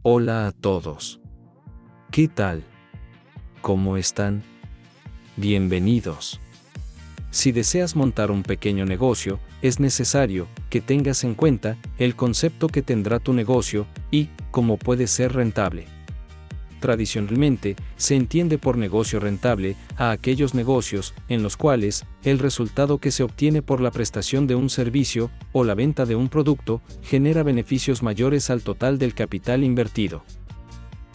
Hola a todos. ¿Qué tal? ¿Cómo están? Bienvenidos. Si deseas montar un pequeño negocio, es necesario que tengas en cuenta el concepto que tendrá tu negocio y cómo puede ser rentable. Tradicionalmente, se entiende por negocio rentable a aquellos negocios en los cuales el resultado que se obtiene por la prestación de un servicio o la venta de un producto genera beneficios mayores al total del capital invertido.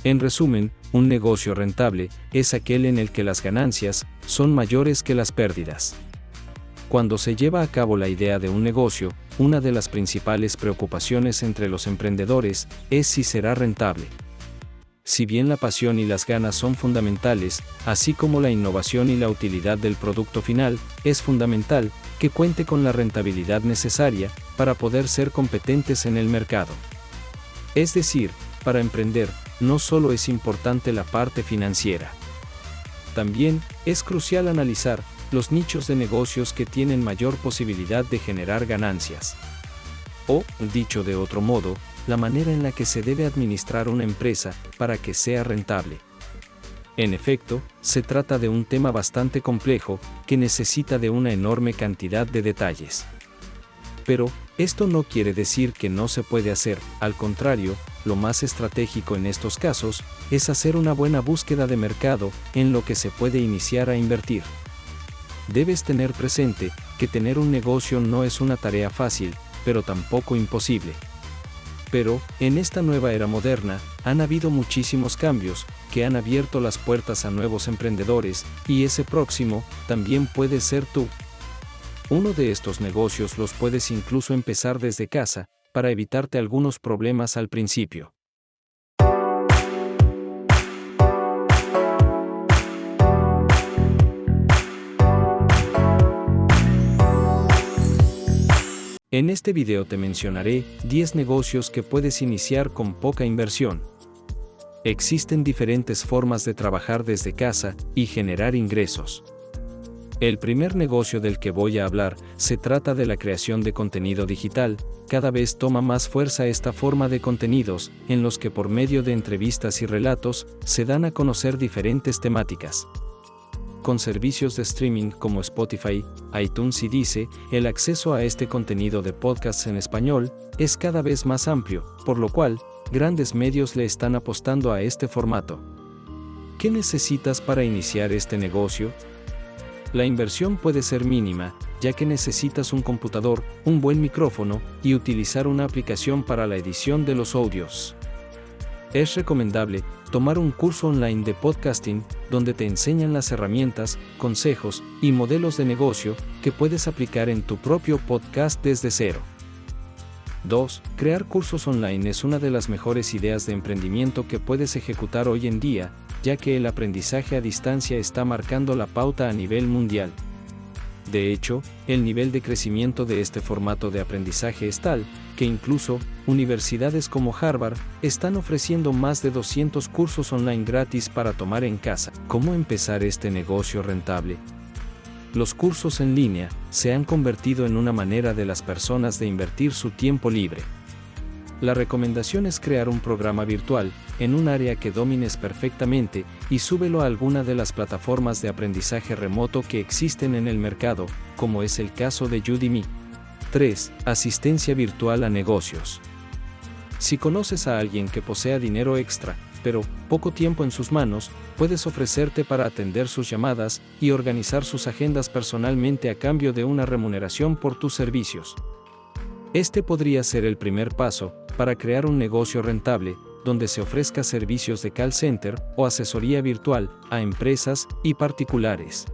En resumen, un negocio rentable es aquel en el que las ganancias son mayores que las pérdidas. Cuando se lleva a cabo la idea de un negocio, una de las principales preocupaciones entre los emprendedores es si será rentable. Si bien la pasión y las ganas son fundamentales, así como la innovación y la utilidad del producto final, es fundamental que cuente con la rentabilidad necesaria para poder ser competentes en el mercado. Es decir, para emprender, no solo es importante la parte financiera. También es crucial analizar los nichos de negocios que tienen mayor posibilidad de generar ganancias. O, dicho de otro modo, la manera en la que se debe administrar una empresa para que sea rentable. En efecto, se trata de un tema bastante complejo que necesita de una enorme cantidad de detalles. Pero, esto no quiere decir que no se puede hacer, al contrario, lo más estratégico en estos casos es hacer una buena búsqueda de mercado en lo que se puede iniciar a invertir. Debes tener presente que tener un negocio no es una tarea fácil, pero tampoco imposible. Pero, en esta nueva era moderna, han habido muchísimos cambios que han abierto las puertas a nuevos emprendedores, y ese próximo también puede ser tú. Uno de estos negocios los puedes incluso empezar desde casa, para evitarte algunos problemas al principio. En este video te mencionaré 10 negocios que puedes iniciar con poca inversión. Existen diferentes formas de trabajar desde casa y generar ingresos. El primer negocio del que voy a hablar se trata de la creación de contenido digital. Cada vez toma más fuerza esta forma de contenidos, en los que por medio de entrevistas y relatos, se dan a conocer diferentes temáticas. Con servicios de streaming como Spotify, iTunes y Deezer, el acceso a este contenido de podcasts en español es cada vez más amplio, por lo cual, grandes medios le están apostando a este formato. ¿Qué necesitas para iniciar este negocio? La inversión puede ser mínima, ya que necesitas un computador, un buen micrófono y utilizar una aplicación para la edición de los audios. Es recomendable tomar un curso online de podcasting donde te enseñan las herramientas, consejos y modelos de negocio que puedes aplicar en tu propio podcast desde cero. 2. Crear cursos online es una de las mejores ideas de emprendimiento que puedes ejecutar hoy en día, ya que el aprendizaje a distancia está marcando la pauta a nivel mundial. De hecho, el nivel de crecimiento de este formato de aprendizaje es tal, que incluso universidades como Harvard están ofreciendo más de 200 cursos online gratis para tomar en casa. ¿Cómo empezar este negocio rentable? Los cursos en línea se han convertido en una manera de las personas de invertir su tiempo libre. La recomendación es crear un programa virtual en un área que domines perfectamente y súbelo a alguna de las plataformas de aprendizaje remoto que existen en el mercado, como es el caso de Udemy. 3. Asistencia virtual a negocios. Si conoces a alguien que posea dinero extra, pero poco tiempo en sus manos, puedes ofrecerte para atender sus llamadas y organizar sus agendas personalmente a cambio de una remuneración por tus servicios. Este podría ser el primer paso para crear un negocio rentable, donde se ofrezca servicios de call center o asesoría virtual a empresas y particulares.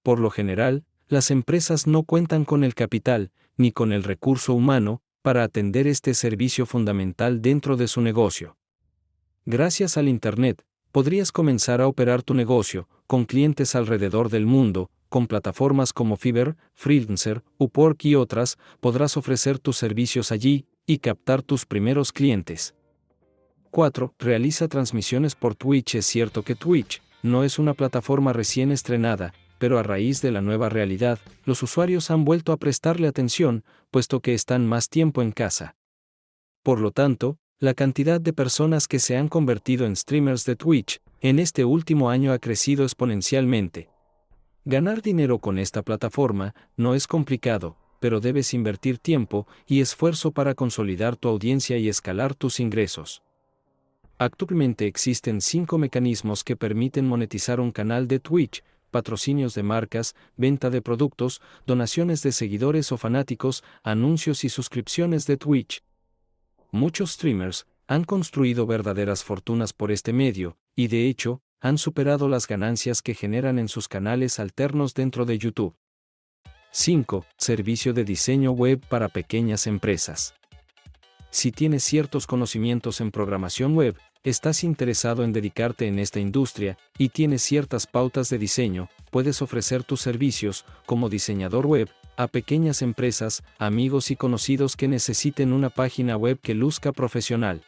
Por lo general, las empresas no cuentan con el capital, ni con el recurso humano, para atender este servicio fundamental dentro de su negocio. Gracias al Internet, podrías comenzar a operar tu negocio, con clientes alrededor del mundo, con plataformas como Fiverr, Freelancer, Upwork y otras, podrás ofrecer tus servicios allí, y captar tus primeros clientes. 4. Realiza transmisiones por Twitch. Es cierto que Twitch no es una plataforma recién estrenada, pero a raíz de la nueva realidad, los usuarios han vuelto a prestarle atención, puesto que están más tiempo en casa. Por lo tanto, la cantidad de personas que se han convertido en streamers de Twitch en este último año ha crecido exponencialmente. Ganar dinero con esta plataforma no es complicado, pero debes invertir tiempo y esfuerzo para consolidar tu audiencia y escalar tus ingresos. Actualmente existen 5 mecanismos que permiten monetizar un canal de Twitch: patrocinios de marcas, venta de productos, donaciones de seguidores o fanáticos, anuncios y suscripciones de Twitch. Muchos streamers han construido verdaderas fortunas por este medio, y de hecho, han superado las ganancias que generan en sus canales alternos dentro de YouTube. 5. Servicio de diseño web para pequeñas empresas. Si tienes ciertos conocimientos en programación web, estás interesado en dedicarte en esta industria, y tienes ciertas pautas de diseño, puedes ofrecer tus servicios, como diseñador web, a pequeñas empresas, amigos y conocidos que necesiten una página web que luzca profesional.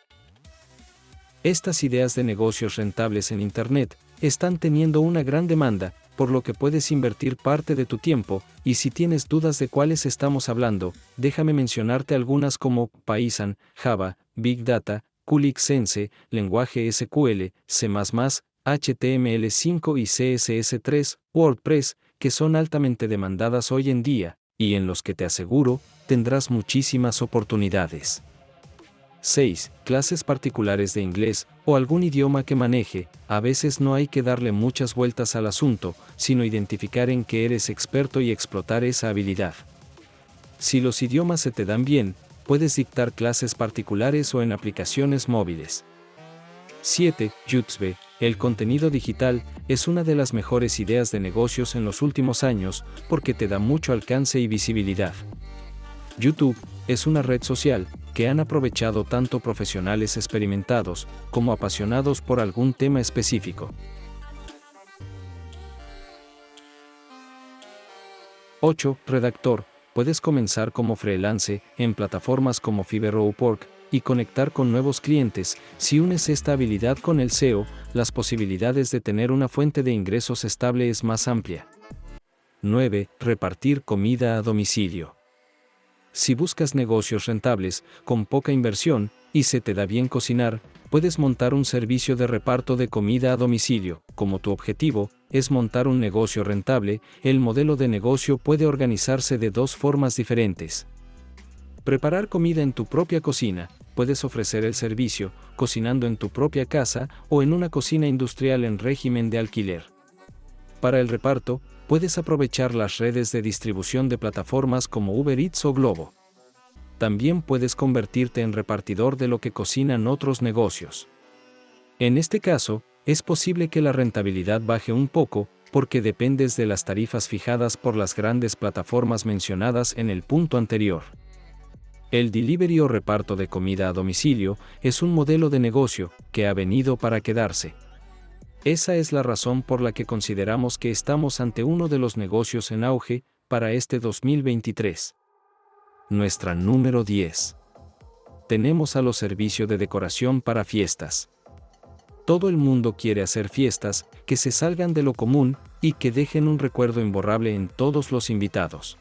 Estas ideas de negocios rentables en Internet están teniendo una gran demanda, por lo que puedes invertir parte de tu tiempo, y si tienes dudas de cuáles estamos hablando, déjame mencionarte algunas como Python, Java, Big Data, QlikSense, lenguaje SQL, C++, HTML5 y CSS3, WordPress, que son altamente demandadas hoy en día, y en los que te aseguro, tendrás muchísimas oportunidades. 6. Clases particulares de inglés o algún idioma que maneje. A veces no hay que darle muchas vueltas al asunto, sino identificar en qué eres experto y explotar esa habilidad. Si los idiomas se te dan bien, puedes dictar clases particulares o en aplicaciones móviles. 7. YouTube. El contenido digital es una de las mejores ideas de negocios en los últimos años porque te da mucho alcance y visibilidad. YouTube es una red social que han aprovechado tanto profesionales experimentados como apasionados por algún tema específico. 8. Redactor. Puedes comenzar como freelance en plataformas como Fiverr o Upwork y conectar con nuevos clientes. Si unes esta habilidad con el SEO, las posibilidades de tener una fuente de ingresos estable es más amplia. 9. Repartir comida a domicilio. Si buscas negocios rentables, con poca inversión, y se te da bien cocinar, puedes montar un servicio de reparto de comida a domicilio. Como tu objetivo es montar un negocio rentable, el modelo de negocio puede organizarse de 2 formas diferentes. Preparar comida en tu propia cocina. Puedes ofrecer el servicio, cocinando en tu propia casa o en una cocina industrial en régimen de alquiler. Para el reparto, puedes aprovechar las redes de distribución de plataformas como Uber Eats o Globo. También puedes convertirte en repartidor de lo que cocinan otros negocios. En este caso, es posible que la rentabilidad baje un poco, porque dependes de las tarifas fijadas por las grandes plataformas mencionadas en el punto anterior. El delivery o reparto de comida a domicilio es un modelo de negocio que ha venido para quedarse. Esa es la razón por la que consideramos que estamos ante uno de los negocios en auge para este 2023. Nuestra número 10. Tenemos a los servicios de decoración para fiestas. Todo el mundo quiere hacer fiestas que se salgan de lo común y que dejen un recuerdo imborrable en todos los invitados.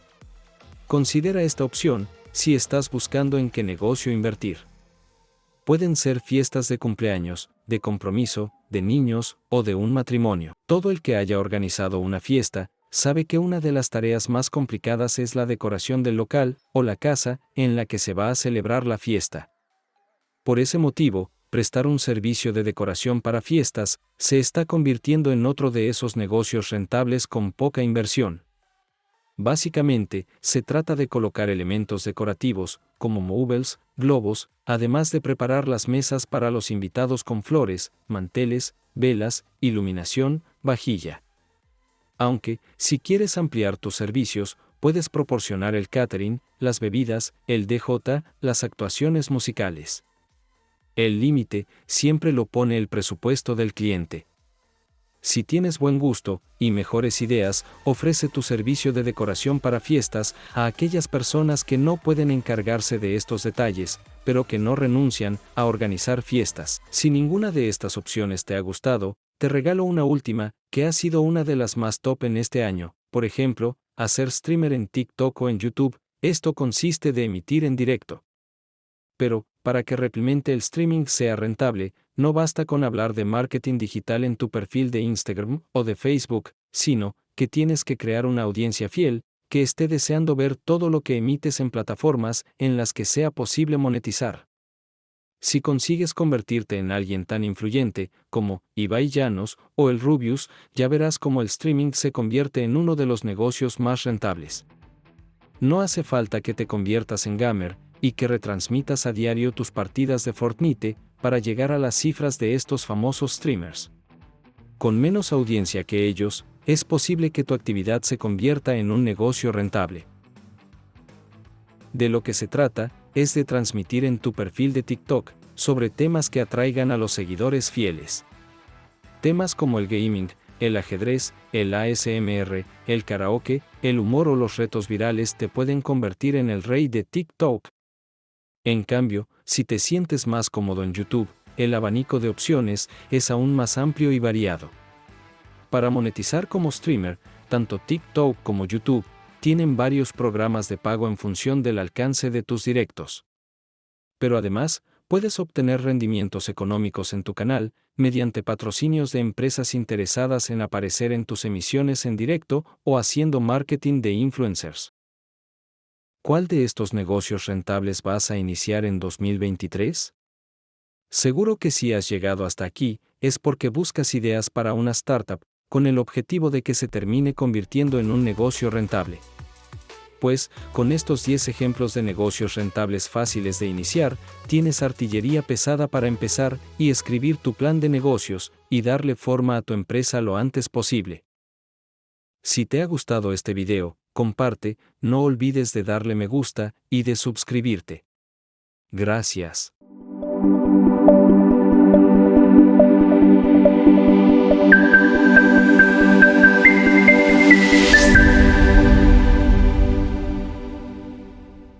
Considera esta opción si estás buscando en qué negocio invertir. Pueden ser fiestas de cumpleaños, de compromiso, de niños o de un matrimonio. Todo el que haya organizado una fiesta sabe que una de las tareas más complicadas es la decoración del local o la casa en la que se va a celebrar la fiesta. Por ese motivo, prestar un servicio de decoración para fiestas se está convirtiendo en otro de esos negocios rentables con poca inversión. Básicamente, se trata de colocar elementos decorativos, como muebles, globos, además de preparar las mesas para los invitados con flores, manteles, velas, iluminación, vajilla. Aunque, si quieres ampliar tus servicios, puedes proporcionar el catering, las bebidas, el DJ, las actuaciones musicales. El límite siempre lo pone el presupuesto del cliente. Si tienes buen gusto y mejores ideas, ofrece tu servicio de decoración para fiestas a aquellas personas que no pueden encargarse de estos detalles, pero que no renuncian a organizar fiestas. Si ninguna de estas opciones te ha gustado, te regalo una última, que ha sido una de las más top en este año. Por ejemplo, hacer streamer en TikTok o en YouTube. Esto consiste de emitir en directo. Pero, para que realmente el streaming sea rentable, no basta con hablar de marketing digital en tu perfil de Instagram o de Facebook, sino que tienes que crear una audiencia fiel, que esté deseando ver todo lo que emites en plataformas en las que sea posible monetizar. Si consigues convertirte en alguien tan influyente como Ibai Llanos o el Rubius, ya verás cómo el streaming se convierte en uno de los negocios más rentables. No hace falta que te conviertas en gamer y que retransmitas a diario tus partidas de Fortnite para llegar a las cifras de estos famosos streamers. Con menos audiencia que ellos, es posible que tu actividad se convierta en un negocio rentable. De lo que se trata es de transmitir en tu perfil de TikTok sobre temas que atraigan a los seguidores fieles. Temas como el gaming, el ajedrez, el ASMR, el karaoke, el humor o los retos virales te pueden convertir en el rey de TikTok. En cambio, si te sientes más cómodo en YouTube, el abanico de opciones es aún más amplio y variado. Para monetizar como streamer, tanto TikTok como YouTube tienen varios programas de pago en función del alcance de tus directos. Pero además, puedes obtener rendimientos económicos en tu canal mediante patrocinios de empresas interesadas en aparecer en tus emisiones en directo o haciendo marketing de influencers. ¿Cuál de estos negocios rentables vas a iniciar en 2023? Seguro que si has llegado hasta aquí, es porque buscas ideas para una startup, con el objetivo de que se termine convirtiendo en un negocio rentable. Pues, con estos 10 ejemplos de negocios rentables fáciles de iniciar, tienes artillería pesada para empezar y escribir tu plan de negocios y darle forma a tu empresa lo antes posible. Si te ha gustado este video, comparte, no olvides de darle me gusta y de suscribirte. Gracias.